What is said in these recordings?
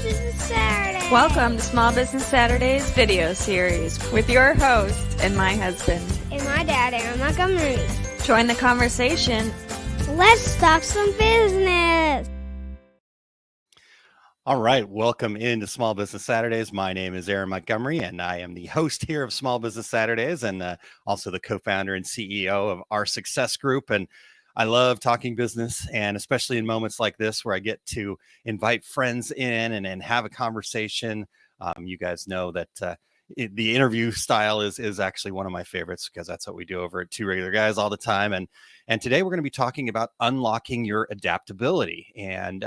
Business Saturday. Welcome to Small Business Saturdays video series with your host and my husband. And my dad, Aaron Montgomery. Join the conversation. Let's talk some business. All right. Welcome into Small Business Saturdays. My name is Aaron Montgomery, and I am the host here of Small Business Saturdays and also the co-founder and CEO of our Success Group. And I love talking business, and especially in moments like this where I get to invite friends in and have a conversation. You guys know that the interview style is actually one of my favorites because that's what we do over at Two Regular Guys all the time. And today we're going to be talking about unlocking your adaptability. And,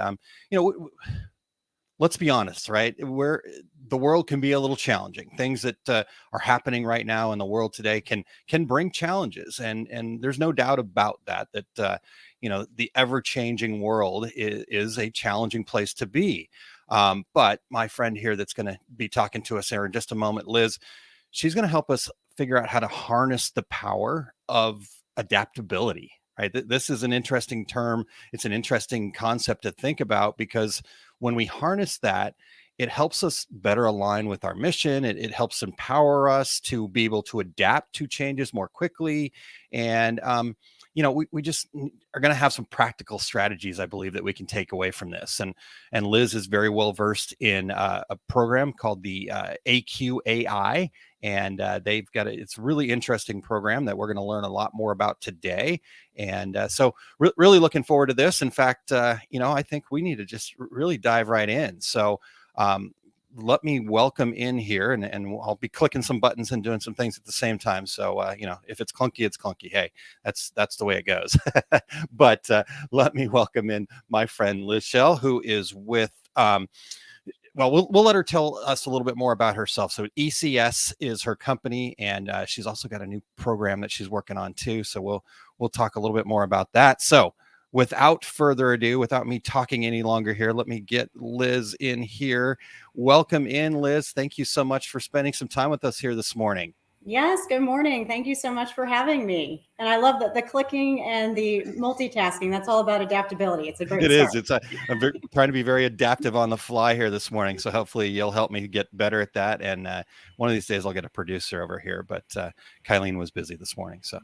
let's be honest, right? Where the world can be a little challenging. Things that are happening right now in the world today can bring challenges, and there's no doubt about that. The ever-changing world is a challenging place to be. But my friend here that's going to be talking to us here in just a moment, Liz, she's going to help us figure out how to harness the power of adaptability. Right? This is an interesting term. It's an interesting concept to think about because when we harness that, it helps us better align with our mission. It helps empower us to be able to adapt to changes more quickly. And, we just are going to have some practical strategies, I believe, that we can take away from this. And Liz is very well versed in a program called the AQai. And they've got it's a really interesting program that we're going to learn a lot more about today. And so really looking forward to this. In fact, I think we need to just really dive right in. So let me welcome in here, and I'll be clicking some buttons and doing some things at the same time. So, if it's clunky, it's clunky. Hey, that's the way it goes. But let me welcome in my friend Liz Schehl, who is with we'll let her tell us a little bit more about herself. So ECS is her company, and she's also got a new program that she's working on too. So we'll talk a little bit more about that. So without further ado, without me talking any longer here, let me get Liz in here. Welcome in, Liz. Thank you so much for spending some time with us here this morning. Yes, good morning. Thank you so much for having me. And I love the clicking and the multitasking. That's all about adaptability. It's a great start. I'm trying to be very adaptive on the fly here this morning. So hopefully you'll help me get better at that. And one of these days I'll get a producer over here. But Kylene was busy this morning. So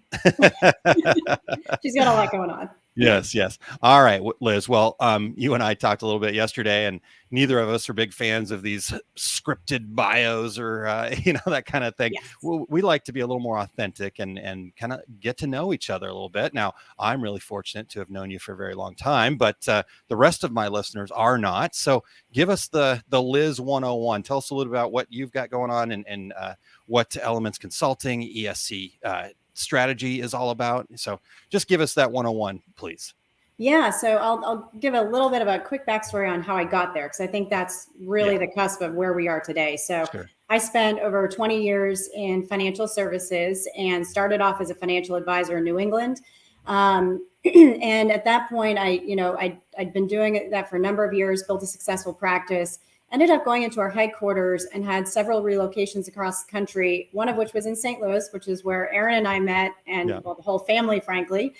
she's got a lot going on. Yes. All right, Liz. Well, you and I talked a little bit yesterday, and neither of us are big fans of these scripted bios or, that kind of thing. Yes. We like to be a little more authentic and kind of get to know each other a little bit. Now, I'm really fortunate to have known you for a very long time, but the rest of my listeners are not. So give us the Liz 101. Tell us a little about what you've got going on and what Elements Consulting, ESC, strategy is all about. So just give us that 101, please. Yeah, so I'll give a little bit of a quick backstory on how I got there, because I think that's really the cusp of where we are today. So sure. I spent over 20 years in financial services and started off as a financial advisor in New England. And at that point, I'd been doing that for a number of years, built a successful practice, ended up going into our headquarters and had several relocations across the country, one of which was in St. Louis, which is where Aaron and I met, and the whole family, frankly,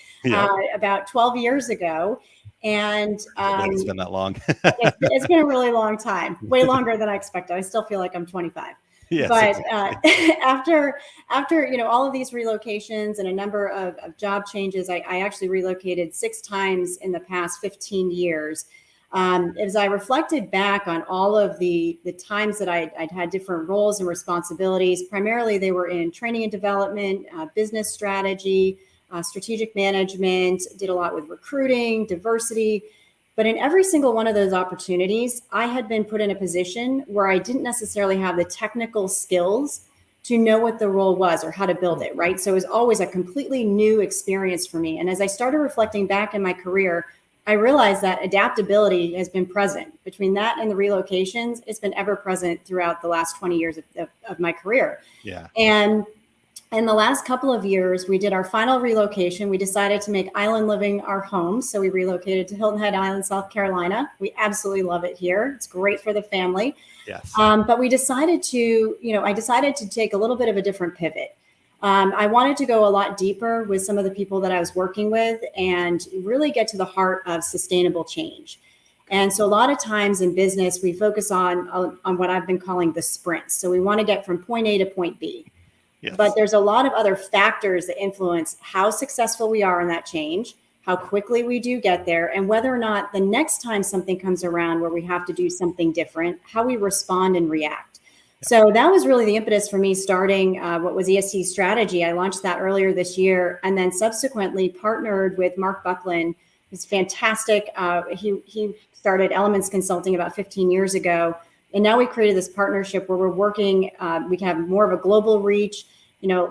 about 12 years ago. And it's been that long. it's been a really long time, way longer than I expected. I still feel like I'm 25. Yes, but exactly. after all of these relocations and a number of job changes, I actually relocated 6 times in the past 15 years. As I reflected back on all of the times that I'd had different roles and responsibilities, primarily they were in training and development, business strategy, strategic management, did a lot with recruiting, diversity. But in every single one of those opportunities, I had been put in a position where I didn't necessarily have the technical skills to know what the role was or how to build it, right? So it was always a completely new experience for me. And as I started reflecting back in my career, I realized that adaptability has been present. Between that and the relocations, it's been ever present throughout the last 20 years of my career. Yeah. And in the last couple of years, we did our final relocation. We decided to make island living our home. So we relocated to Hilton Head Island, South Carolina. We absolutely love it here. It's great for the family. Yes. But we decided I decided to take a little bit of a different pivot. I wanted to go a lot deeper with some of the people that I was working with and really get to the heart of sustainable change. And so a lot of times in business, we focus on what I've been calling the sprints. So we want to get from point A to point B. Yes. But there's a lot of other factors that influence how successful we are in that change, how quickly we do get there, and whether or not the next time something comes around where we have to do something different, how we respond and react. So that was really the impetus for me starting what was ESC Strategy. I launched that earlier this year, and then subsequently partnered with Mark Buckland, who's fantastic. He started Elements Consulting about 15 years ago. And now we created this partnership where we're working, we can have more of a global reach,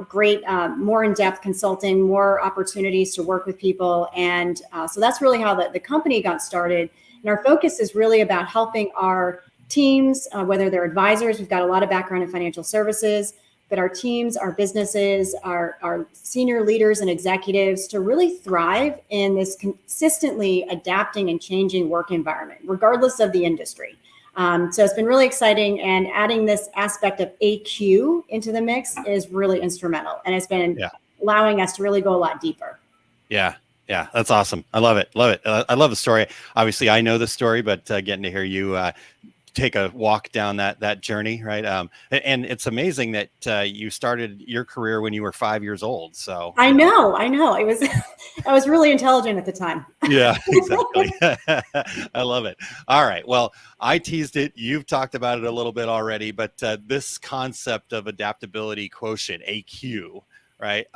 great, more in-depth consulting, more opportunities to work with people. And so that's really how the company got started. And our focus is really about helping our teams, whether they're advisors, we've got a lot of background in financial services, but our teams, our businesses, our senior leaders and executives to really thrive in this consistently adapting and changing work environment, regardless of the industry. So it's been really exciting, and adding this aspect of AQ into the mix is really instrumental, and it's been allowing us to really go a lot deeper. Yeah. Yeah, that's awesome. I love it. Love it. I love the story. Obviously, I know the story, but getting to hear you take a walk down that journey, right? And it's amazing that you started your career when you were 5 years old. So I know. It was, I was really intelligent at the time. Yeah, exactly. I love it. All right. Well, I teased it. You've talked about it a little bit already, but this concept of adaptability quotient, AQ, right?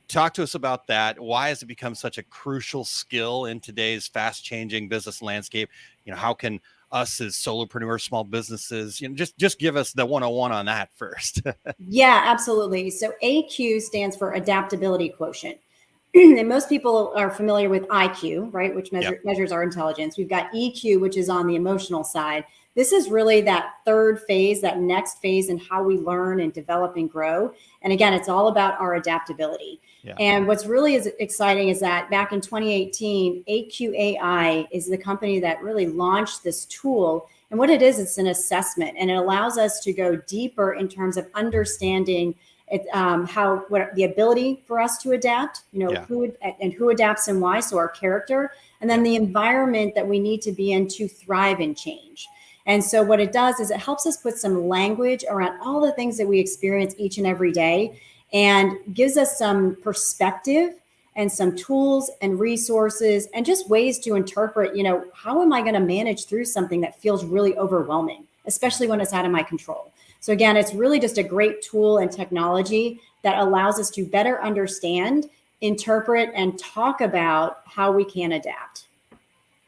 Talk to us about that. Why has it become such a crucial skill in today's fast changing business landscape? How can us as solopreneurs, small businesses, just give us the 101 on that first. Yeah, absolutely. So AQ stands for adaptability quotient. And most people are familiar with IQ, right? Which measures our intelligence. We've got EQ, which is on the emotional side. This is really that third phase, that next phase in how we learn and develop and grow. And again, it's all about our adaptability. Yeah. And what's really exciting is that back in 2018, AQai is the company that really launched this tool. And what it is, it's an assessment, and it allows us to go deeper in terms of understanding what the ability for us to adapt, who adapts and why. So our character, and then the environment that we need to be in to thrive and change. And so what it does is it helps us put some language around all the things that we experience each and every day, and gives us some perspective and some tools and resources and just ways to interpret, how am I going to manage through something that feels really overwhelming, especially when it's out of my control. So again, it's really just a great tool and technology that allows us to better understand, interpret, and talk about how we can adapt.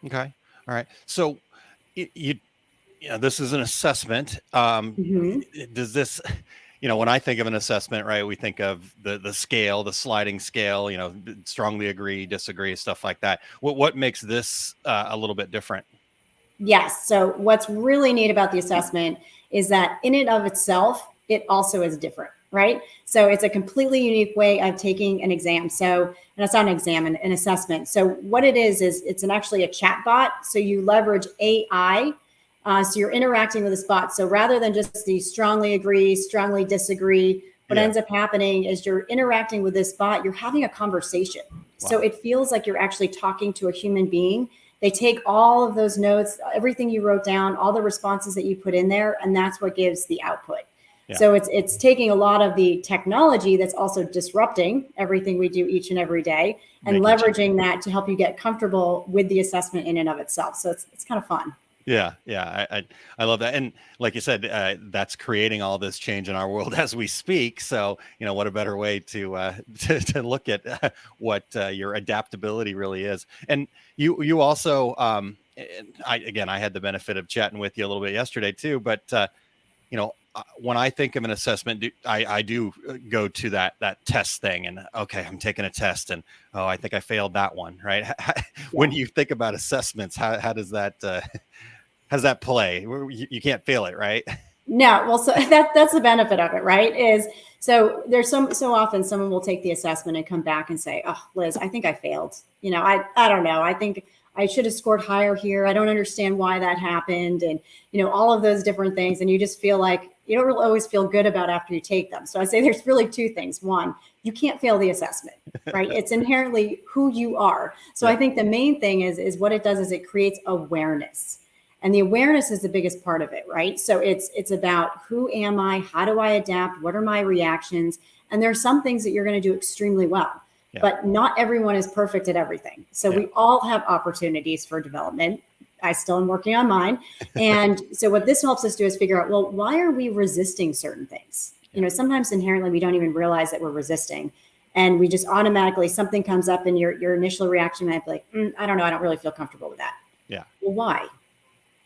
Okay. All right. So this is an assessment. Does this, when I think of an assessment, right, we think of the scale, the sliding scale, strongly agree, disagree, stuff like that. What makes this a little bit different? Yes. So what's really neat about the assessment is that in and of itself, it also is different, right? So it's a completely unique way of taking an exam. So, and it's not an exam, an assessment. So what it is it's actually a chat bot. So you leverage AI. So you're interacting with this bot. So rather than just the strongly agree, strongly disagree, what ends up happening is you're interacting with this bot, you're having a conversation. Wow. So it feels like you're actually talking to a human being. They take all of those notes, everything you wrote down, all the responses that you put in there, and that's what gives the output. Yeah. So it's taking a lot of the technology that's also disrupting everything we do each and every day, and leveraging that to help you get comfortable with the assessment in and of itself. So it's kind of fun. Yeah. I love that. And like you said, that's creating all this change in our world as we speak. So, what a better way to look at what your adaptability really is. And you also, I had the benefit of chatting with you a little bit yesterday too, but when I think of an assessment, I do go to that test thing, and okay, I'm taking a test, and I think I failed that one, right? When you think about assessments, how does that play? You can't fail it, right? No, well, so that's the benefit of it, right? Is so there's so often someone will take the assessment and come back and say, "Oh, Liz, I think I failed. I don't know. I think I should have scored higher here. I don't understand why that happened," and all of those different things, and you just feel like you don't really always feel good about after you take them. So I say there's really two things. One, you can't fail the assessment, right? It's inherently who you are. So I think the main thing is what it does is it creates awareness. And the awareness is the biggest part of it, right? So it's about who am I? How do I adapt? What are my reactions? And there are some things that you're going to do extremely well, but not everyone is perfect at everything. So we all have opportunities for development. I still am working on mine. And so what this helps us do is figure out, well, why are we resisting certain things? You know, sometimes inherently we don't even realize that we're resisting. And we just automatically, something comes up and your initial reaction might be like, I don't know, I don't really feel comfortable with that. Yeah. Well, why?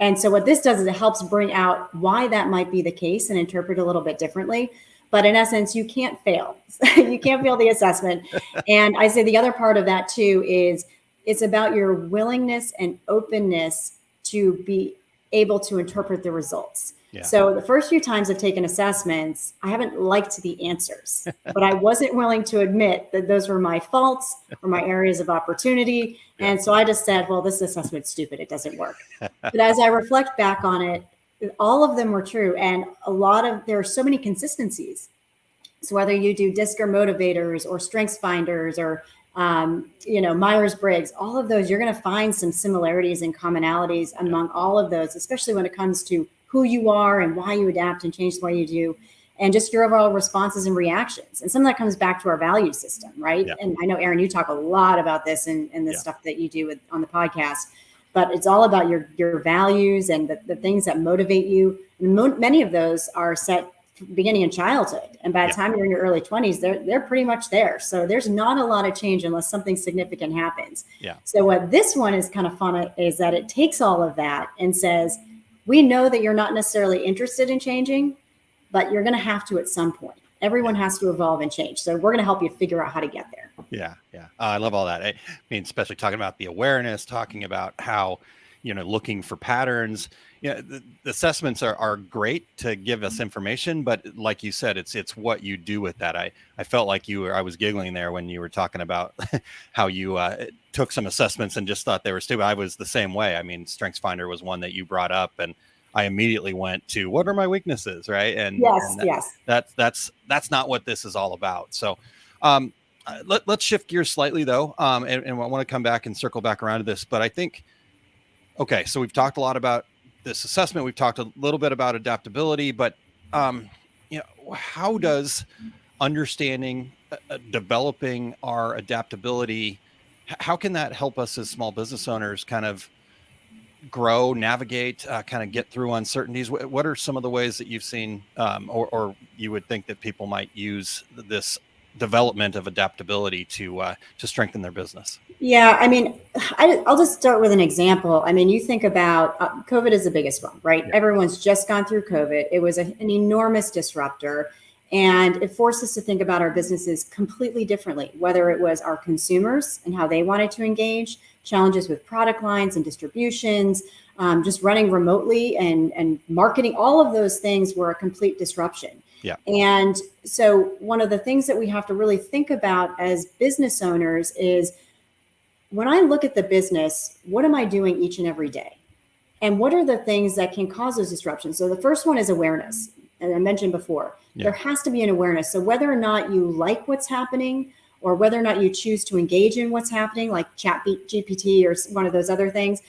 And so what this does is it helps bring out why that might be the case and interpret a little bit differently. But in essence, you can't fail. You can't fail the assessment. And I say the other part of that too is it's about your willingness and openness to be able to interpret the results. Yeah. So the first few times I've taken assessments, I haven't liked the answers, but I wasn't willing to admit that those were my faults or my areas of opportunity. And so I just said, well, this assessment's stupid. It doesn't work. But as I reflect back on it, all of them were true. And there are so many consistencies. So whether you do DISC or motivators or strengths finders or Myers-Briggs, all of those, you're going to find some similarities and commonalities among all of those, especially when it comes to who you are and why you adapt and change the way you do, and just your overall responses and reactions. And some of that comes back to our value system, right? Yeah. And I know, Aaron, you talk a lot about this in the stuff that you do on the podcast, but it's all about your values and the things that motivate you. And many of those are set beginning in childhood. And by the time you're in your early 20s, they're pretty much there. So there's not a lot of change unless something significant happens. Yeah. So what this one is kind of fun is that it takes all of that and says, we know that you're not necessarily interested in changing, but you're going to have to at some point. Everyone has to evolve and change. So we're going to help you figure out how to get there. Yeah. Yeah. I love all that. I mean, especially talking about the awareness, talking about how, looking for patterns. The assessments are great to give us information, but like you said, it's what you do with that. I felt like I was giggling there when you were talking about how you took some assessments and just thought they were stupid. I was the same way. I mean, StrengthsFinder was one that you brought up, and I immediately went to what are my weaknesses, right? And that's not what this is all about. So let's shift gears slightly though, and I want to come back and circle back around to this. But I think, okay, so we've talked a lot about this assessment. We've talked a little bit about adaptability, but how does understanding, developing our adaptability, how can that help us as small business owners kind of grow, navigate, kind of get through uncertainties? What are some of the ways that you've seen, or you would think that people might use this development of adaptability to strengthen their business? Yeah, I mean, I'll just start with an example. I mean, you think about COVID is the biggest one, right? Yeah. Everyone's just gone through COVID. It was an enormous disruptor, and it forced us to think about our businesses completely differently, whether it was our consumers and how they wanted to engage, challenges with product lines and distributions, just running remotely and marketing. All of those things were a complete disruption. Yeah. And so one of the things that we have to really think about as business owners is, when I look at the business, what am I doing each and every day? And what are the things that can cause those disruptions? So the first one is awareness. And I mentioned before, there has to be an awareness. So whether or not you like what's happening or whether or not you choose to engage in what's happening, like ChatGPT or one of those other things,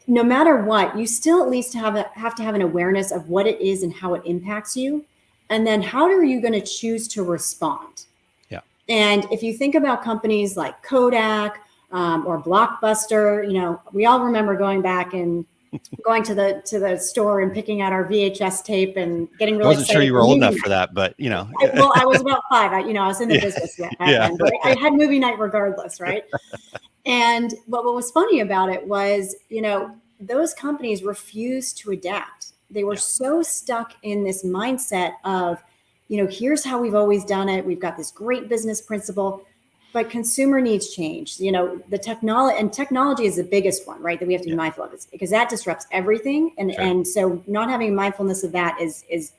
no matter what, you still at least have to have an awareness of what it is and how it impacts you. And then how are you going to choose to respond? Yeah. And if you think about companies like Kodak, or Blockbuster, we all remember going back and going to the store and picking out our VHS tape and getting really excited. I wasn't sure you were old enough for that, but I was about 5. I was in the business yet. Then, but I had movie night regardless, right? But what was funny about it was, those companies refused to adapt. They were so stuck in this mindset of, here's how we've always done it. We've got this great business principle. But consumer needs change. The technology is the biggest one, right? That we have to be mindful of, it because that disrupts everything, and so not having mindfulness of that is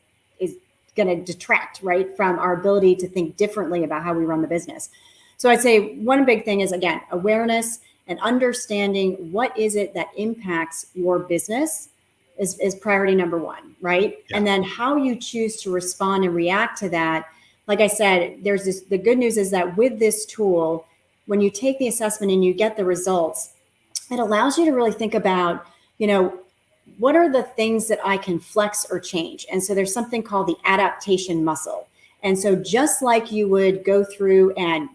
going to detract, right, from our ability to think differently about how we run the business. So I'd say one big thing is, again, awareness and understanding what is it that impacts your business, is priority number one, right? Yeah. And then how you choose to respond and react to that. Like I said, the good news is that with this tool, when you take the assessment and you get the results, it allows you to really think about, what are the things that I can flex or change? And so there's something called the adaptation muscle. And so just like you would go through and,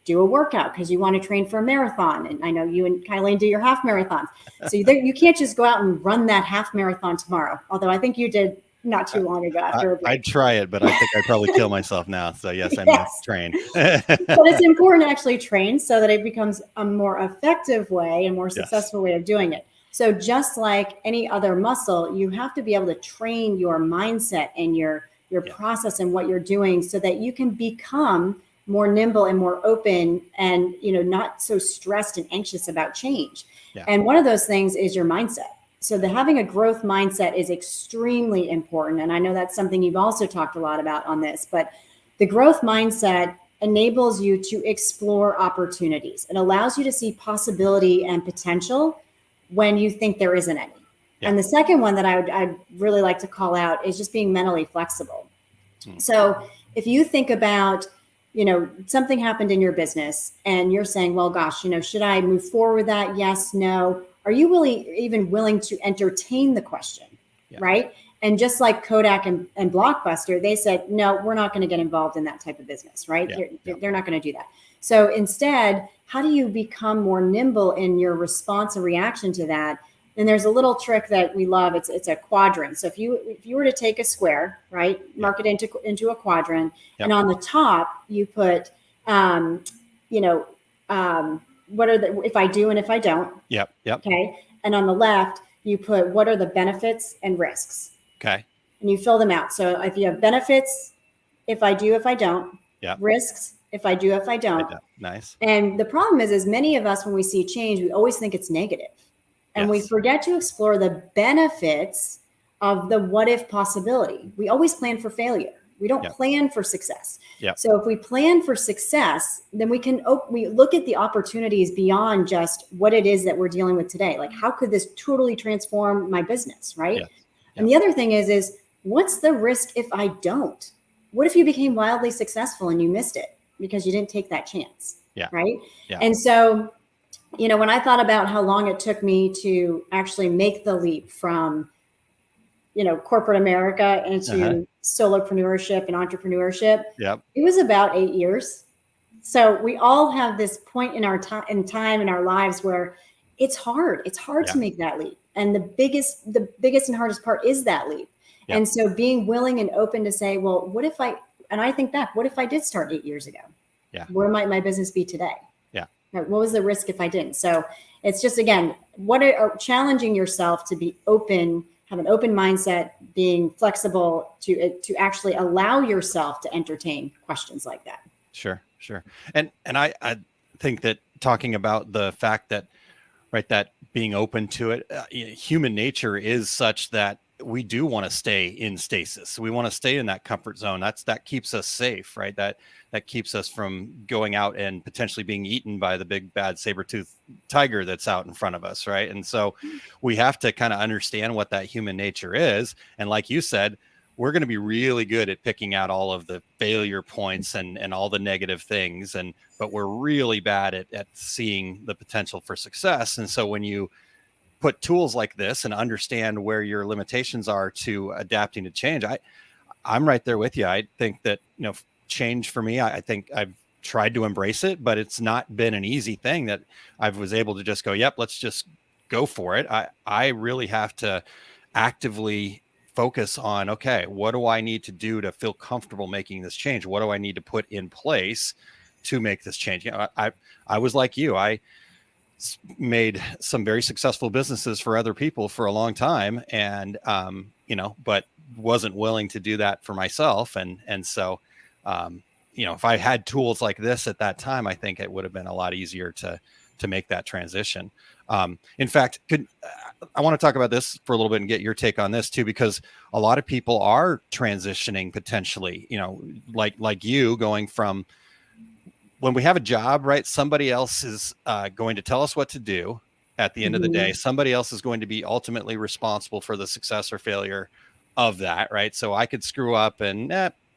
do a workout because you want to train for a marathon. And I know you and Kylene do your half marathons. So you can't just go out and run that half marathon tomorrow. Although I think you did not too long ago after a break. I'd try it, but I think I'd probably kill myself now. So yes, I'm going to train. But it's important to actually train so that it becomes a more effective way and more successful way of doing it. So just like any other muscle, you have to be able to train your mindset and your process and what you're doing so that you can become more nimble and more open and, not so stressed and anxious about change. Yeah. And one of those things is your mindset. So having a growth mindset is extremely important. And I know that's something you've also talked a lot about on this, but the growth mindset enables you to explore opportunities. It allows you to see possibility and potential when you think there isn't any. Yeah. And the second one that I'd really like to call out is just being mentally flexible. So if you think about, something happened in your business and you're saying, well, gosh, should I move forward with that? Yes, no. Are you really even willing to entertain the question? Yeah. Right. And just like Kodak and Blockbuster, they said, no, we're not going to get involved in that type of business. Right. Yeah. They're not going to do that. So instead, how do you become more nimble in your response and reaction to that? And there's a little trick that we love. It's a quadrant. So if you were to take a square, right, mark it into a quadrant, and on the top you put, what are the if I do and if I don't. Yep. Okay. And on the left you put what are the benefits and risks. Okay. And you fill them out. So if you have benefits, if I do, if I don't. Yep. Risks, if I do, if I don't. Nice. And the problem is many of us, when we see change, we always think it's negative. And we forget to explore the benefits of the what if possibility. We always plan for failure. We don't plan for success. Yep. So if we plan for success, then we look at the opportunities beyond just what it is that we're dealing with today. Like, how could this totally transform my business, right? Yep. And the other thing is what's the risk if I don't? What if you became wildly successful and you missed it because you didn't take that chance? Yeah. Right. Yeah. And so, when I thought about how long it took me to actually make the leap from, corporate America into solopreneurship and entrepreneurship, it was about 8 years. So we all have this point in our time in our lives where it's hard. It's hard to make that leap. And the biggest and hardest part is that leap. Yep. And so being willing and open to say, well, what if I think back, what if I did start 8 years ago? Yeah. Where might my business be today? Yeah. What was the risk if I didn't? So it's just, again, challenging yourself to be open, have an open mindset, being flexible to actually allow yourself to entertain questions like that. Sure. And I think that talking about the fact that, right, that being open to it, human nature is such that we do want to stay in stasis. We want to stay in that comfort zone. That keeps us safe, right? That keeps us from going out and potentially being eaten by the big bad saber-toothed tiger that's out in front of us, right? And so we have to kind of understand what that human nature is. And like you said, we're going to be really good at picking out all of the failure points and all the negative things. But we're really bad at seeing the potential for success. And so when you put tools like this and understand where your limitations are to adapting to change, I'm right there with you. I think that, change for me, I think I've tried to embrace it, but it's not been an easy thing that I was able to just go, yep, let's just go for it. I really have to actively focus on, okay, what do I need to do to feel comfortable making this change? What do I need to put in place to make this change? I was like you. I made some very successful businesses for other people for a long time, and but wasn't willing to do that for myself. And so if I had tools like this at that time, I think it would have been a lot easier to make that transition. In fact, I want to talk about this for a little bit and get your take on this too, because a lot of people are transitioning potentially, like you, going from when we have a job, right? Somebody else is going to tell us what to do. at the end of the day. Somebody else is going to be ultimately responsible for the success or failure of that, right? So I could screw up and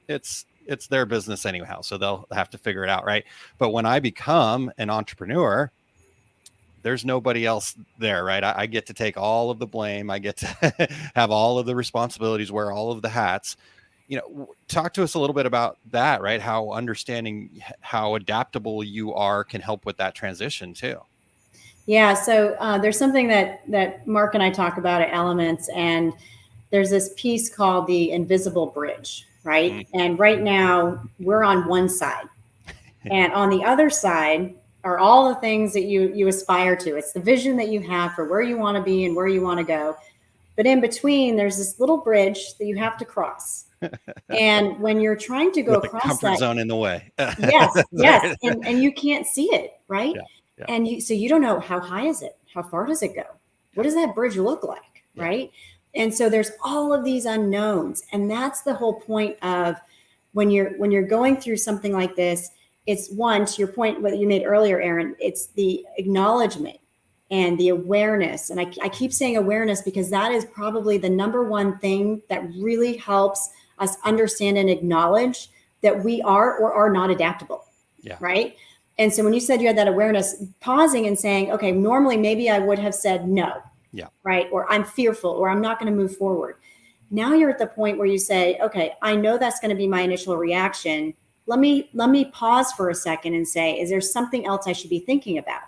it's their business anyhow. So they'll have to figure it out, right? But when I become an entrepreneur, there's nobody else there, right? I get to take all of the blame. I get to have all of the responsibilities, wear all of the hats. Talk to us a little bit about that, right? How understanding how adaptable you are can help with that transition too. Yeah. So there's something that Mark and I talk about at Elements, and there's this piece called the invisible bridge, right? Mm-hmm. And right now we're on one side, and on the other side are all the things that you aspire to. It's the vision that you have for where you want to be and where you want to go. But in between, there's this little bridge that you have to cross. And when you're trying to go across comfort zone in the way. yes. And you can't see it, right? Yeah. And you don't know, how high is it? How far does it go? What does that bridge look like? Yeah. Right. And so there's all of these unknowns. And that's the whole point of when you're going through something like this. It's one, to your point, what you made earlier, Aaron, it's the acknowledgement and the awareness. And I keep saying awareness because that is probably the number one thing that really helps us understand and acknowledge that we are or are not adaptable. Yeah. Right. And so when you said you had that awareness, pausing and saying, okay, normally maybe I would have said no. Yeah. Right. Or I'm fearful, or I'm not going to move forward. Now you're at the point where you say, okay, I know that's going to be my initial reaction. Let me pause for a second and say, is there something else I should be thinking about?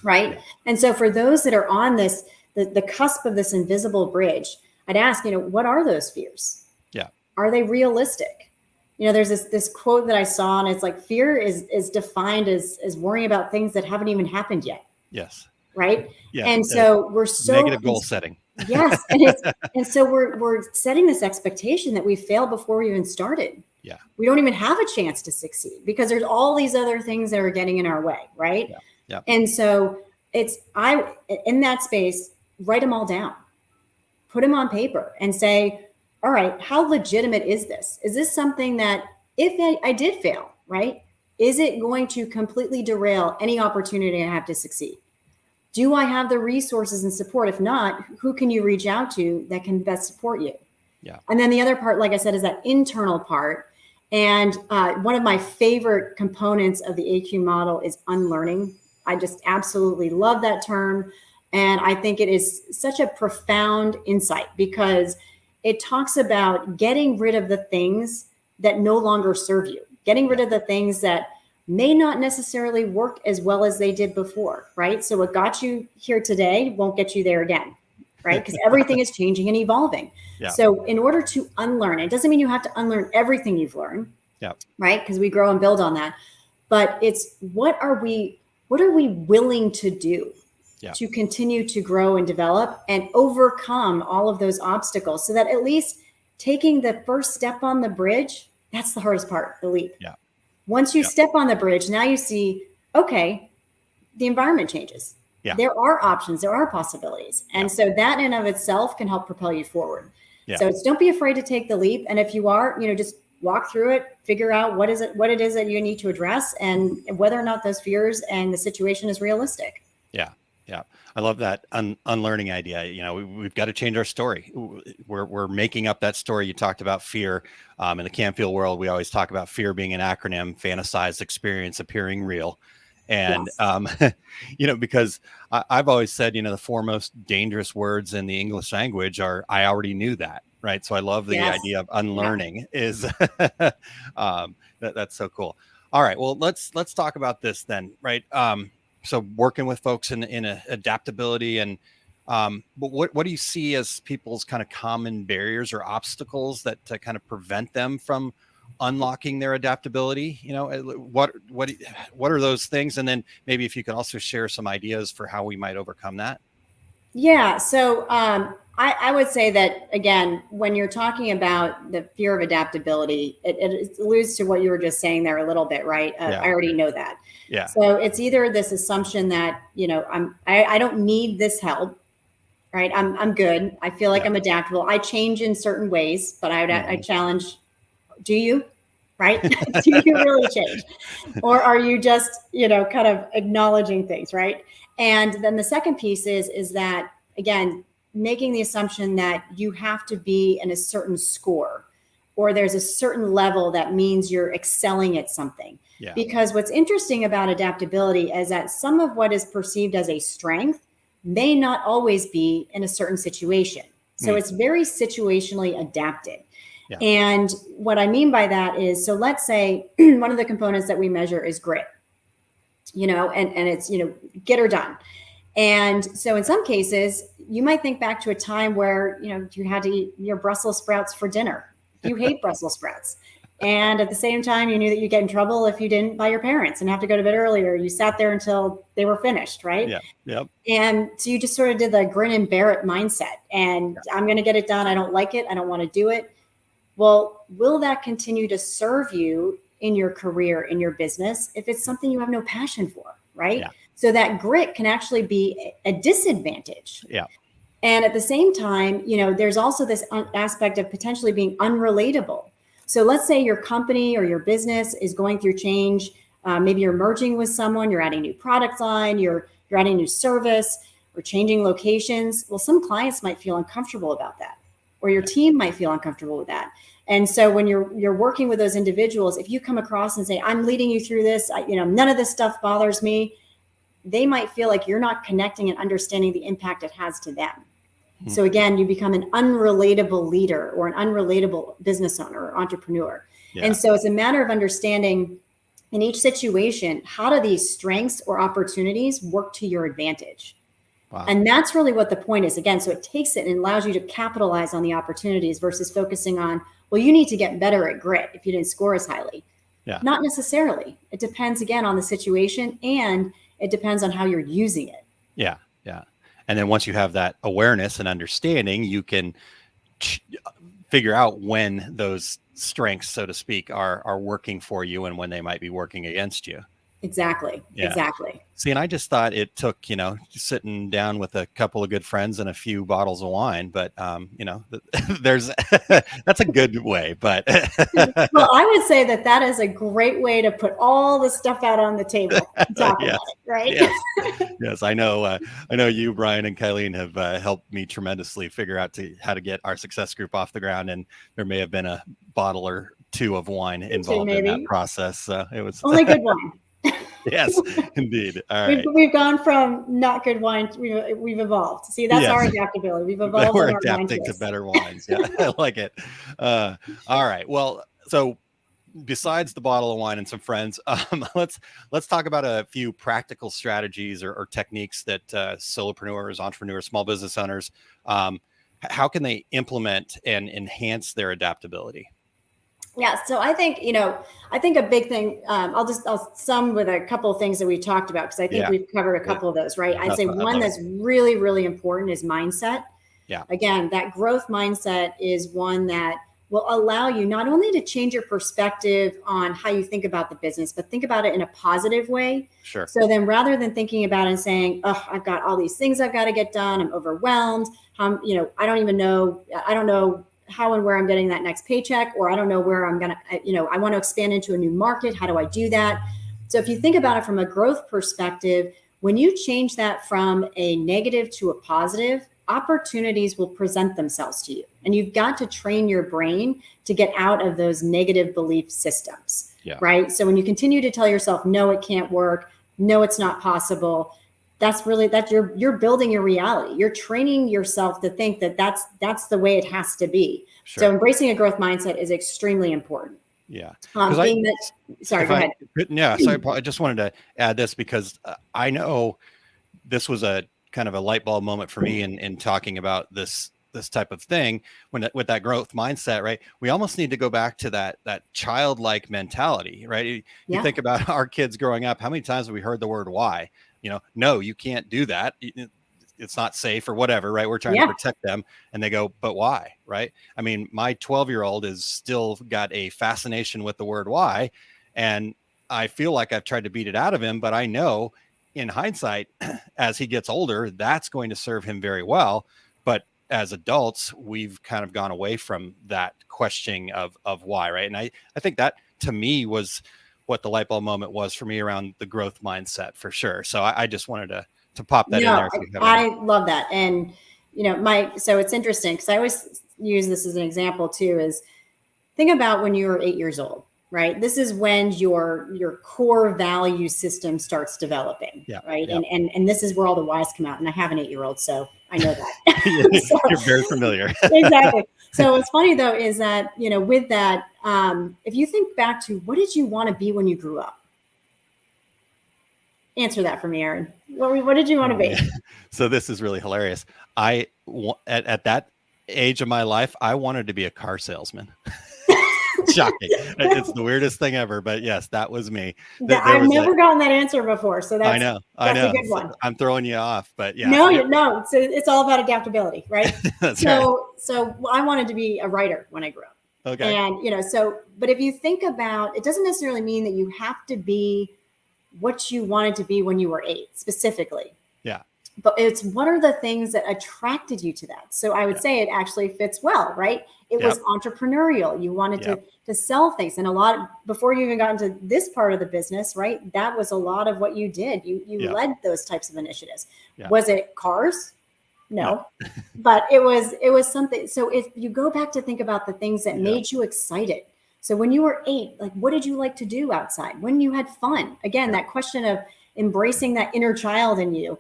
Right. Yeah. And so for those that are on this, the cusp of this invisible bridge, I'd ask, what are those fears? Yeah. Are they realistic? There's this quote that I saw, and it's like, fear is defined as worrying about things that haven't even happened yet. Yes. Right. Yeah. And so we're so negative goal setting. Yes. And so we're setting this expectation that we failed before we even started. Yeah. We don't even have a chance to succeed because there's all these other things that are getting in our way. Right. Yeah. Yeah. And so in that space, write them all down, put them on paper and say, all right, how legitimate is this? Is this something that if I did fail, right, is it going to completely derail any opportunity I have to succeed? Do I have the resources and support? If not, who can you reach out to that can best support you? Yeah. And then the other part, like I said, is that internal part. And one of my favorite components of the AQ model is unlearning. I just absolutely love that term. And I think it is such a profound insight because it talks about getting rid of the things that no longer serve you, getting rid of the things that may not necessarily work as well as they did before, right? So what got you here today won't get you there again, right? Because everything is changing and evolving. Yeah. So in order to unlearn, it doesn't mean you have to unlearn everything you've learned, right? Because we grow and build on that. But it's what are we willing to do to continue to grow and develop and overcome all of those obstacles so that at least taking the first step on the bridge, that's the hardest part, the leap. Yeah. Once you step on the bridge, now you see, okay, the environment changes. Yeah. There are options, there are possibilities. And so that in and of itself can help propel you forward. Yeah. So don't be afraid to take the leap. And if you are, just walk through it, figure out what it is that you need to address and whether or not those fears and the situation is realistic. Yeah. Yeah. I love that unlearning idea. We've got to change our story. We're making up that story. You talked about fear. In the Canfield world, we always talk about fear being an acronym, fantasized experience appearing real. And, because I've always said, the four most dangerous words in the English language are, I already knew that. Right. So I love the idea of unlearning is that's so cool. All right. Well, let's talk about this then. Right. So working with folks in adaptability and but what do you see as people's kind of common barriers or obstacles that kind of prevent them from unlocking their adaptability? What are those things? And then maybe if you could also share some ideas for how we might overcome that. Yeah. So I would say that, again, when you're talking about the fear of adaptability, it alludes to what you were just saying there a little bit, right? I already know that. Yeah. So it's either this assumption that, I don't need this help, right? I'm good. I feel like I'm adaptable. I change in certain ways, but I challenge, do you? Right? Do you really change? Or are you just, kind of acknowledging things, right? And then the second piece is that, again, making the assumption that you have to be in a certain score, or there's a certain level that means you're excelling at something. Yeah. Because what's interesting about adaptability is that some of what is perceived as a strength may not always be in a certain situation. So it's very situationally adapted. Yeah. And what I mean by that is, so let's say one of the components that we measure is grit, and it's, get her done. And so in some cases, you might think back to a time where, you had to eat your Brussels sprouts for dinner. You hate Brussels sprouts. And at the same time, you knew that you'd get in trouble if you didn't by your parents and have to go to bed earlier. You sat there until they were finished, right? Yeah. Yep. And so you just sort of did the grin and bear it mindset. And I'm going to get it done. I don't like it. I don't want to do it. Well, will that continue to serve you in your career, in your business, if it's something you have no passion for, right? Yeah. So that grit can actually be a disadvantage. Yeah. And at the same time, there's also this aspect of potentially being unrelatable. So let's say your company or your business is going through change. Maybe you're merging with someone, you're adding a new product line, you're adding a new service, or changing locations. Well, some clients might feel uncomfortable about that, or your team might feel uncomfortable with that. And so when you're working with those individuals, if you come across and say, I'm leading you through this, none of this stuff bothers me, they might feel like you're not connecting and understanding the impact it has to them. Mm-hmm. So again, you become an unrelatable leader or an unrelatable business owner or entrepreneur. Yeah. And so it's a matter of understanding in each situation, how do these strengths or opportunities work to your advantage? Wow. And that's really what the point is. Again, so it takes it and allows you to capitalize on the opportunities versus focusing on, well, you need to get better at grit if you didn't score as highly. Yeah. Not necessarily. It depends, again, on the situation, and it depends on how you're using it. Yeah. Yeah. And then once you have that awareness and understanding, you can figure out when those strengths, so to speak, are working for you and when they might be working against you. Exactly. Yeah. Exactly. See, and I just thought it took, sitting down with a couple of good friends and a few bottles of wine, but, there's, that's a good way, but. Well, I would say that is a great way to put all the stuff out on the table, and talk yes. about it, right? Yes. Yes. I know you, Brian, and Kylene have helped me tremendously figure out how to get our success group off the ground. And there may have been a bottle or two of wine involved in that process. So it was only good wine. Yes, indeed. All right. We've gone from not good wine. We've evolved. See, that's our adaptability. We've evolved. We're adapting to better wines. Yeah, I like it. All right. Well, so besides the bottle of wine and some friends, let's talk about a few practical strategies or techniques that solopreneurs, entrepreneurs, small business owners, how can they implement and enhance their adaptability? Yeah. So I think, a big thing, I'll sum with a couple of things that we talked about, because I think we've covered a couple of those, right? I'd say one that's really, really important is mindset. Yeah. Again, that growth mindset is one that will allow you not only to change your perspective on how you think about the business, but think about it in a positive way. Sure. So then rather than thinking about it and saying, oh, I've got all these things I've got to get done, I'm overwhelmed, I don't know how and where I'm getting that next paycheck, or I don't know where I'm going to, I want to expand into a new market. How do I do that? So if you think about it from a growth perspective, when you change that from a negative to a positive, opportunities will present themselves to you. And you've got to train your brain to get out of those negative belief systems, right? So when you continue to tell yourself, no, it can't work, no, it's not possible, you're building your reality. You're training yourself to think that that's the way it has to be. Sure. So embracing a growth mindset is extremely important. Yeah. Sorry, go ahead. Yeah. So I just wanted to add this because I know this was a kind of a light bulb moment for me in talking about this type of thing with that growth mindset, right? We almost need to go back to that childlike mentality, right? You think about our kids growing up, how many times have we heard the word why? No, you can't do that. It's not safe or whatever, right? We're trying to protect them. And they go, but why? Right. I mean, my 12-year-old is still got a fascination with the word why. And I feel like I've tried to beat it out of him, but I know in hindsight, as he gets older, that's going to serve him very well. But as adults, we've kind of gone away from that questioning of why. Right. And I think that to me was what the light bulb moment was for me around the growth mindset for sure. So I just wanted to to pop that in No, there. If you haven't. I love that. And, so it's interesting because I always use this as an example too, is think about when you were 8 years old, right? This is when your core value system starts developing, Yeah, right? yeah. And this is where all the whys come out. And I have an 8-year-old, so I know that. So, You're very familiar. exactly. So what's funny though is that, with that, if you think back to what did you want to be when you grew up? Answer that for me, Aaron. What did you want to be? So this is really hilarious. At that age of my life, I wanted to be a car salesman. Shocking. It's the weirdest thing ever, but yes, that was me. I've never gotten that answer before. So that's I know. a good one. I'm throwing you off, but yeah. No. So it's all about adaptability, right? That's right. So I wanted to be a writer when I grew up. Okay. And, but if you think about, it doesn't necessarily mean that you have to be what you wanted to be when you were 8 specifically. Yeah. But it's what are the things that attracted you to that? So I would say it actually fits well, right? It was entrepreneurial. You wanted to sell things. And before you even got into this part of the business, right? That was a lot of what you did. You led those types of initiatives. Yeah. Was it cars? No. But it was something. So if you go back to think about the things that made you excited. So when you were 8, like what did you like to do outside? When you had fun? Again, that question of embracing that inner child in you.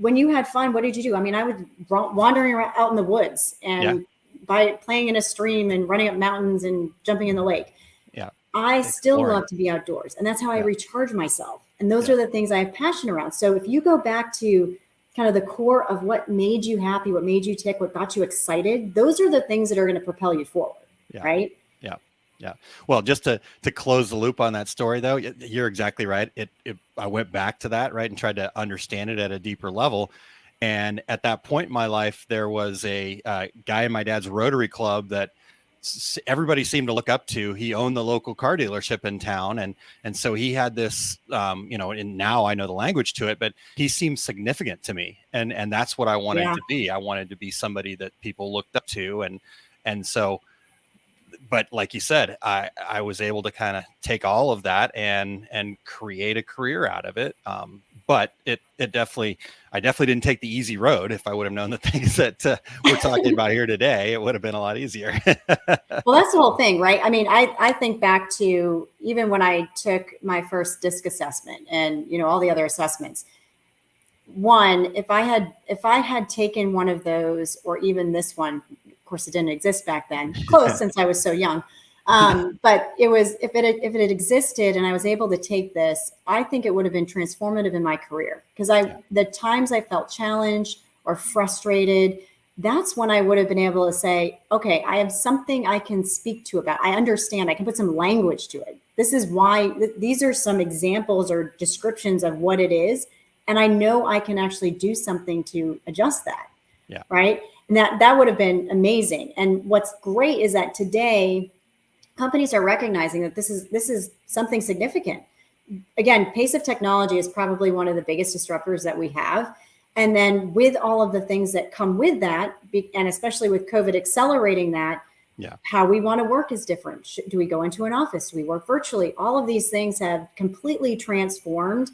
When you had fun, what did you do? I mean, I was wandering around out in the woods and by playing in a stream and running up mountains and jumping in the lake. Yeah. I still love to be outdoors. And that's how I recharge myself. And those are the things I have passion around. So if you go back to kind of the core of what made you happy, what made you tick, what got you excited, those are the things that are going to propel you forward. Right. Yeah. Well, just to close the loop on that story, though, you're exactly right. I went back to that, right, and tried to understand it at a deeper level. And at that point in my life, there was a guy in my dad's Rotary Club that everybody seemed to look up to. He owned the local car dealership in town. And so he had this, and now I know the language to it, but he seemed significant to me. And that's what I wanted to be. I wanted to be somebody that people looked up to. And so, but like you said, I was able to kind of take all of that and create a career out of it. But I definitely didn't take the easy road. If I would have known the things that we're talking about here today, it would have been a lot easier. Well, that's the whole thing, right? I mean, I think back to even when I took my first DISC assessment and, all the other assessments. One, if I had taken one of those or even this one, of course, it didn't exist back then, close since I was so young. But it was, if it had existed and I was able to take this, I think it would have been transformative in my career because the times I felt challenged or frustrated, that's when I would have been able to say, okay, I have something I can speak to about. I understand. I can put some language to it. This is why these are some examples or descriptions of what it is. And I know I can actually do something to adjust that. Yeah. Right. And that would have been amazing. And what's great is that today companies are recognizing that this is something significant. Again, pace of technology is probably one of the biggest disruptors that we have. And then with all of the things that come with that, and especially with COVID accelerating that, how we want to work is different. Do we go into an office? Do we work virtually? All of these things have completely transformed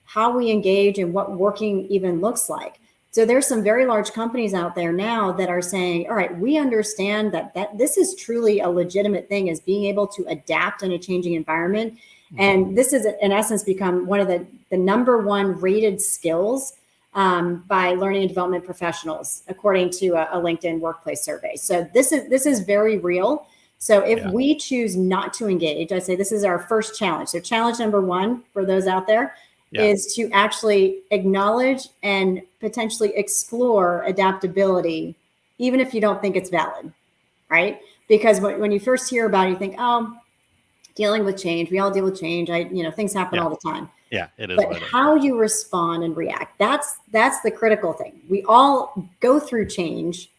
how we engage and what working even looks like. So there's some very large companies out there now that are saying, all right, we understand that this is truly a legitimate thing, is being able to adapt in a changing environment. Mm-hmm. And this is in essence become one of the number one rated skills by learning and development professionals, according to a LinkedIn workplace survey. So this is very real. So if we choose not to engage, I say this is our first challenge. So challenge number one for those out there is to actually acknowledge and potentially explore adaptability, even if you don't think it's valid, right? Because when you first hear about it, you think, oh, dealing with change, we all deal with change. Things happen all the time. Yeah, it is. But how you respond and react, that's the critical thing. We all go through change,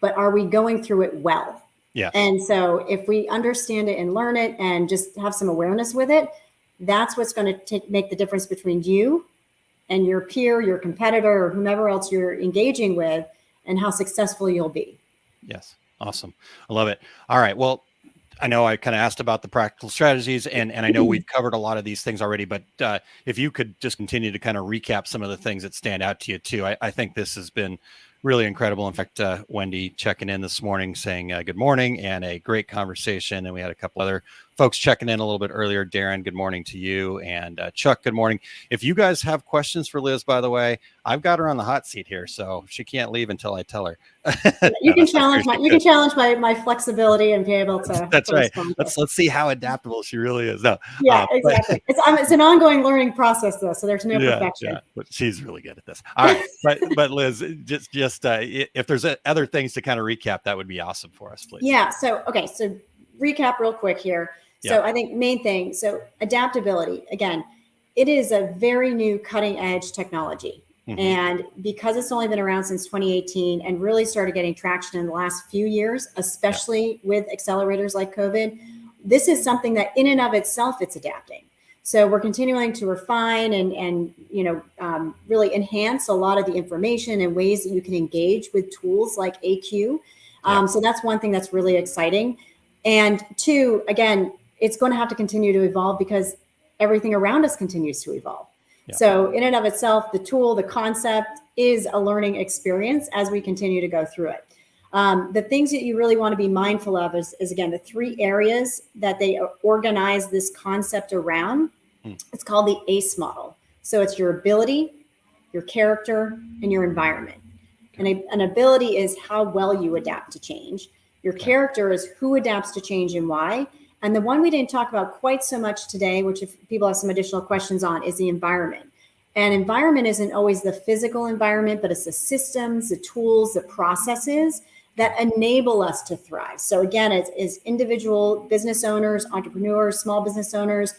but are we going through it well? Yeah. And so if we understand it and learn it and just have some awareness with it, that's what's going to make the difference between you and your peer, your competitor, or whomever else you're engaging with, and how successful you'll be. Yes. Awesome. I love it. All right. Well, I know I kind of asked about the practical strategies, and I know we've covered a lot of these things already, but if you could just continue to kind of recap some of the things that stand out to you too, I think this has been really incredible. In fact, Wendy checking in this morning saying good morning and a great conversation. And we had a couple other folks checking in a little bit earlier. Darren, good morning to you. And Chuck, good morning. If you guys have questions for Liz, by the way, I've got her on the hot seat here, so she can't leave until I tell her. You can challenge my flexibility and be able to. That's right. Let's see how adaptable she really is. No, yeah, exactly. It's an ongoing learning process though, so there's no perfection. Yeah, but she's really good at this. All right, but Liz, just if there's other things to kind of recap, that would be awesome for us, please. Yeah. So recap real quick here. So I think main thing. So adaptability, again, it is a very new cutting edge technology. Mm-hmm. And because it's only been around since 2018 and really started getting traction in the last few years, especially with accelerators like COVID, this is something that in and of itself, it's adapting. So we're continuing to refine and really enhance a lot of the information and ways that you can engage with tools like AQ. So that's one thing that's really exciting. And two, again, it's going to have to continue to evolve because everything around us continues to evolve. Yeah. So in and of itself, the tool, the concept is a learning experience as we continue to go through it. The things that you really want to be mindful of is again, the three areas that they organize this concept around. It's called the ACE model. So it's your ability, your character, and your environment. And an ability is how well you adapt to change. Your character is who adapts to change and why. And the one we didn't talk about quite so much today, which if people have some additional questions on, is the environment. And environment isn't always the physical environment, but it's the systems, the tools, the processes that enable us to thrive. So again, it's individual business owners, entrepreneurs, small business owners,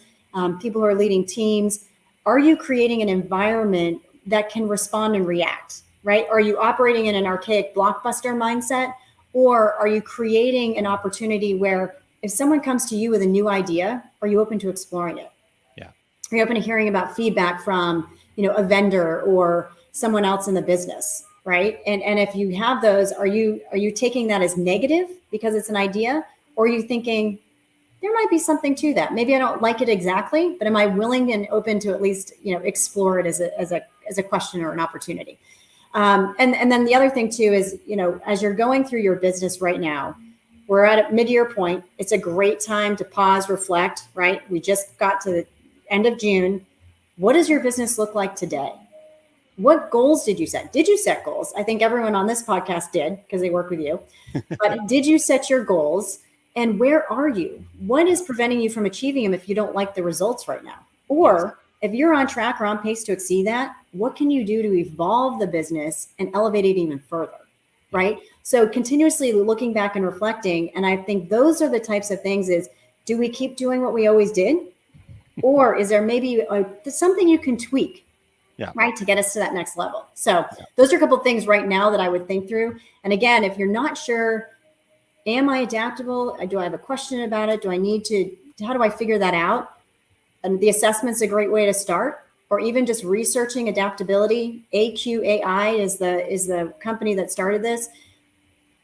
people who are leading teams. Are you creating an environment that can respond and react, right? Are you operating in an archaic blockbuster mindset? Or are you creating an opportunity where if someone comes to you with a new idea, are you open to exploring it? Yeah. Are you open to hearing about feedback from, a vendor or someone else in the business, right? And if you have those, are you taking that as negative because it's an idea, or are you thinking there might be something to that? Maybe I don't like it exactly, but am I willing and open to at least explore it as a question or an opportunity? And then the other thing too is as you're going through your business right now. We're at a mid-year point. It's a great time to pause, reflect, right? We just got to the end of June. What does your business look like today? What goals did you set? Did you set goals? I think everyone on this podcast did because they work with you. But did you set your goals? And where are you? What is preventing you from achieving them if you don't like the results right now? Or if you're on track or on pace to exceed that, what can you do to evolve the business and elevate it even further, right? So continuously looking back and reflecting. And I think those are the types of things is, do we keep doing what we always did? Or is there maybe something you can tweak, right, to get us to that next level? So those are a couple of things right now that I would think through. And again, if you're not sure, am I adaptable? Do I have a question about it? How do I figure that out? And the assessment's a great way to start, or even just researching adaptability. AQai is the company that started this.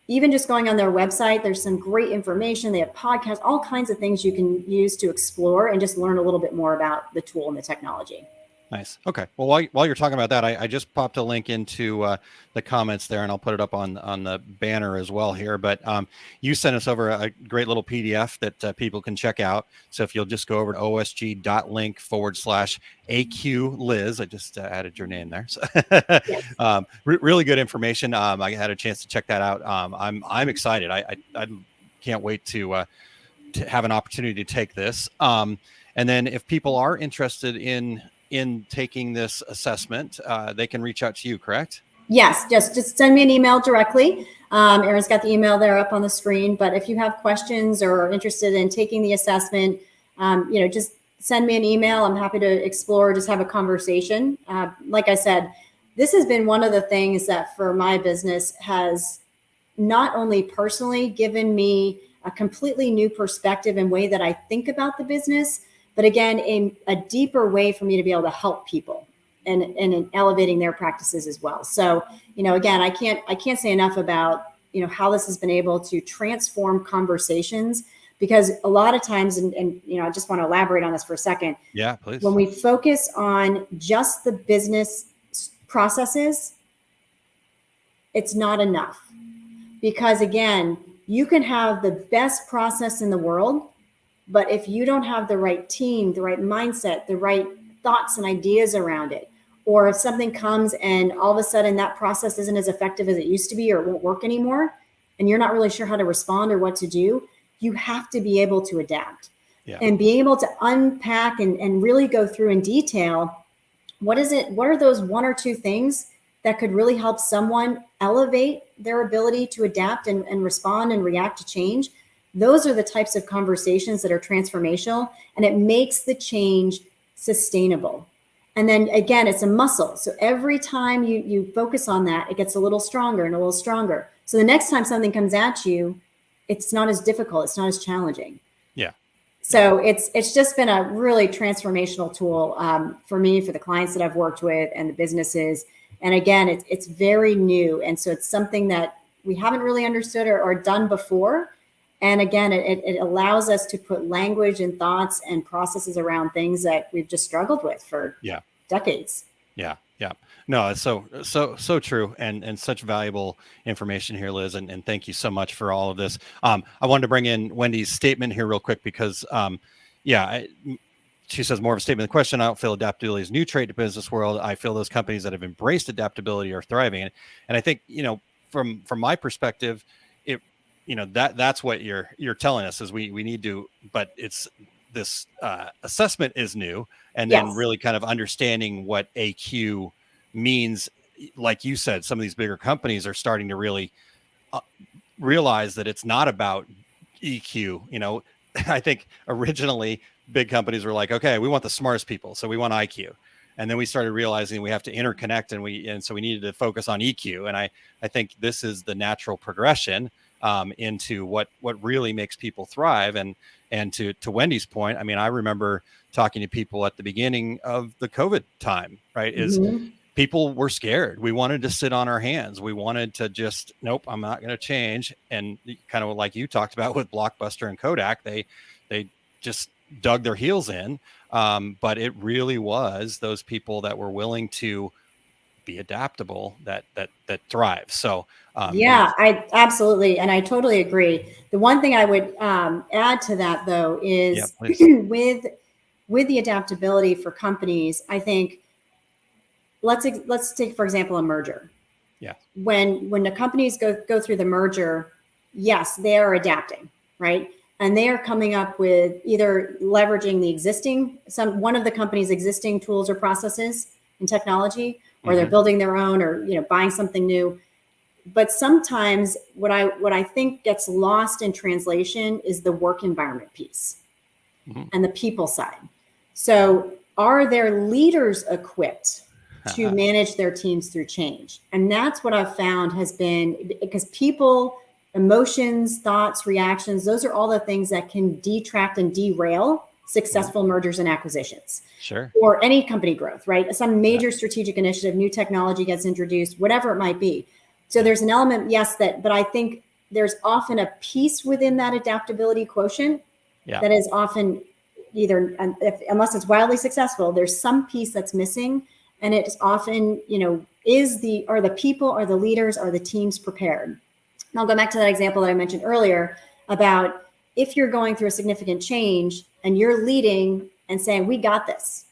Even just going on their website, there's some great information. They have podcasts, all kinds of things you can use to explore and just learn a little bit more about the tool and the technology. Nice. Okay. Well, while you're talking about that, I just popped a link into the comments there, and I'll put it up on the banner as well here. But you sent us over a great little PDF that people can check out. So if you'll just go over to osg.link/AQ Liz, I just added your name there. So really good information. I had a chance to check that out. I'm excited. I can't wait to have an opportunity to take this. And then if people are interested in taking this assessment, they can reach out to you, correct? Yes, just send me an email directly. Aaron's got the email there up on the screen, but if you have questions or are interested in taking the assessment, just send me an email. I'm happy to explore, just have a conversation. Like I said, this has been one of the things that for my business has not only personally given me a completely new perspective and way that I think about the business, but again, a deeper way for me to be able to help people and in elevating their practices as well. So, again, I can't say enough about, how this has been able to transform conversations, Because a lot of times, and I just want to elaborate on this for a second. Yeah, please. When we focus on just the business processes, it's not enough. Because again, you can have the best process in the world, but if you don't have the right team, the right mindset, the right thoughts and ideas around it, or if something comes and all of a sudden that process isn't as effective as it used to be, or it won't work anymore, and you're not really sure how to respond or what to do, you have to be able to adapt. Yeah. And be able to unpack and really go through in detail, what are those one or two things that could really help someone elevate their ability to adapt and respond and react to change. Those are the types of conversations that are transformational, and it makes the change sustainable. And then again, it's a muscle. So every time you focus on that, it gets a little stronger and a little stronger. So the next time something comes at you, it's not as difficult. It's not as challenging. Yeah. So it's just been a really transformational tool for me, for the clients that I've worked with and the businesses. And again, it's very new. And so it's something that we haven't really understood or done before. And again, it allows us to put language and thoughts and processes around things that we've just struggled with for decades. Yeah. Yeah. No, it's so true, and such valuable information here, Liz. And thank you so much for all of this. I wanted to bring in Wendy's statement here real quick because, she says more of a statement. The question: I don't feel adaptability is a new trait to business world. I feel those companies that have embraced adaptability are thriving. And I think, from my perspective, that's what you're telling us is we need to, but it's this assessment is new, and then really kind of understanding what AQ means. Like you said, some of these bigger companies are starting to really realize that it's not about EQ. I think originally big companies were like, okay, we want the smartest people, so we want IQ. And then we started realizing we have to interconnect, and so we needed to focus on EQ. And I think this is the natural progression into what really makes people thrive. And to Wendy's point, I mean, I remember talking to people at the beginning of the COVID time, right? People were scared. We wanted to sit on our hands. We wanted to just, nope, I'm not going to change. And kind of like you talked about with Blockbuster and Kodak, they just dug their heels in. But it really was those people that were willing to be adaptable that thrive. So I absolutely, and I totally agree. The one thing I would add to that though is with the adaptability for companies, I think let's take for example a merger. Yeah. When the companies go through the merger, yes, they are adapting, right? And they are coming up with either leveraging one of the company's existing tools or processes and technology, or they're building their own, or buying something new. But sometimes what I think gets lost in translation is the work environment piece and the people side. So are their leaders equipped to manage their teams through change? And that's what I've found has been, because people, emotions, thoughts, reactions, those are all the things that can detract and derail successful mergers and acquisitions. Sure. Or any company growth, right? Some major strategic initiative, new technology gets introduced, whatever it might be. So there's an element, yes, but I think there's often a piece within that adaptability quotient that is often either, unless it's wildly successful, there's some piece that's missing. And it's often, are the people, are the leaders, are the teams prepared? And I'll go back to that example that I mentioned earlier about if you're going through a significant change and you're leading and saying, we got this.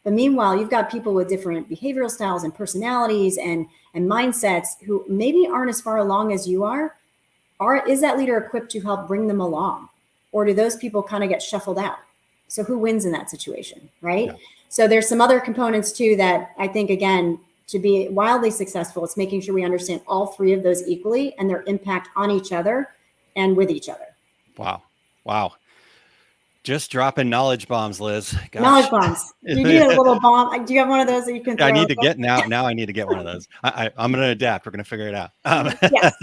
But meanwhile, you've got people with different behavioral styles and personalities and mindsets who maybe aren't as far along as you are. Is that leader equipped to help bring them along? Or do those people kind of get shuffled out? So who wins in that situation, right? Yeah. So there's some other components too that I think, again, to be wildly successful, it's making sure we understand all three of those equally and their impact on each other and with each other. Wow. Just dropping knowledge bombs, Liz. Gosh. Knowledge bombs. You need a little bomb. Do you have one of those that you can throw? I need to get now I need to get one of those. I'm going to adapt. We're going to figure it out. Yes.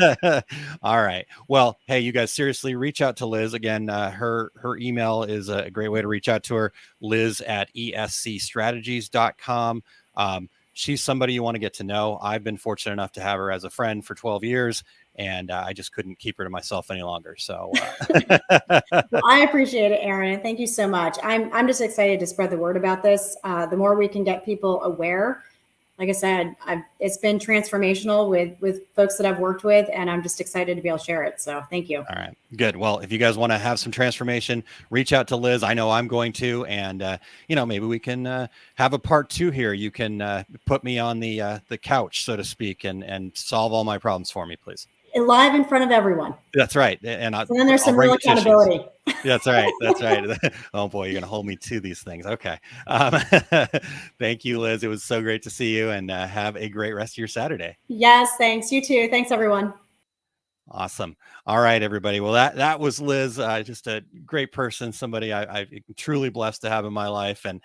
All right. Well, hey, you guys, seriously, reach out to Liz. Again, her email is a great way to reach out to her, Liz at escstrategies.com. she's somebody you want to get to know. I've been fortunate enough to have her as a friend for 12 years, and I just couldn't keep her to myself any longer. So well, I appreciate it, Aaron, and thank you so much. I'm just excited to spread the word about this. The more we can get people aware, like I said, it's been transformational with folks that I've worked with, and I'm just excited to be able to share it. So thank you. All right, good. Well, if you guys want to have some transformation, reach out to Liz. I know I'm going to, and maybe we can have a part 2 here. You can put me on the couch, so to speak, and solve all my problems for me, please. Live in front of everyone. That's right. And then there's some real accountability. That's right. That's right. Oh boy, you're going to hold me to these things. Okay. Thank you, Liz. It was so great to see you, and have a great rest of your Saturday. Yes. Thanks. You too. Thanks, everyone. Awesome. All right, everybody. Well, that was Liz, just a great person, somebody I'm truly blessed to have in my life. And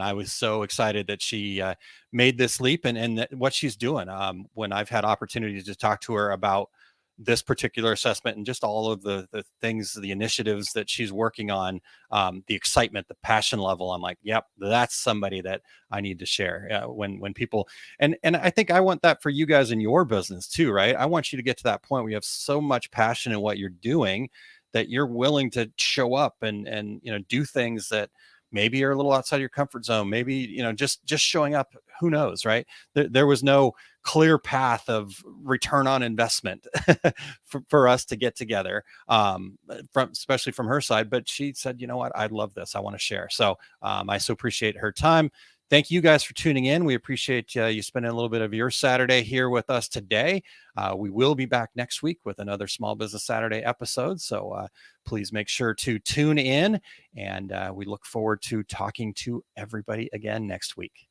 I was so excited that she made this leap and what she's doing. When I've had opportunities to talk to her about this particular assessment and just all of the things, the initiatives that she's working on, the excitement, the passion level, I'm like, yep, that's somebody that I need to share. When people, and I think I want that for you guys in your business too, right? I want you to get to that point where you have so much passion in what you're doing that you're willing to show up and do things that maybe are a little outside your comfort zone. Maybe, just showing up, who knows, right? There was no clear path of return on investment for us to get together, especially from her side. But she said, you know what, I love this. I want to share. So I so appreciate her time. Thank you guys for tuning in. We appreciate you spending a little bit of your Saturday here with us today. We will be back next week with another Small Business Saturday episode. So please make sure to tune in, and we look forward to talking to everybody again next week.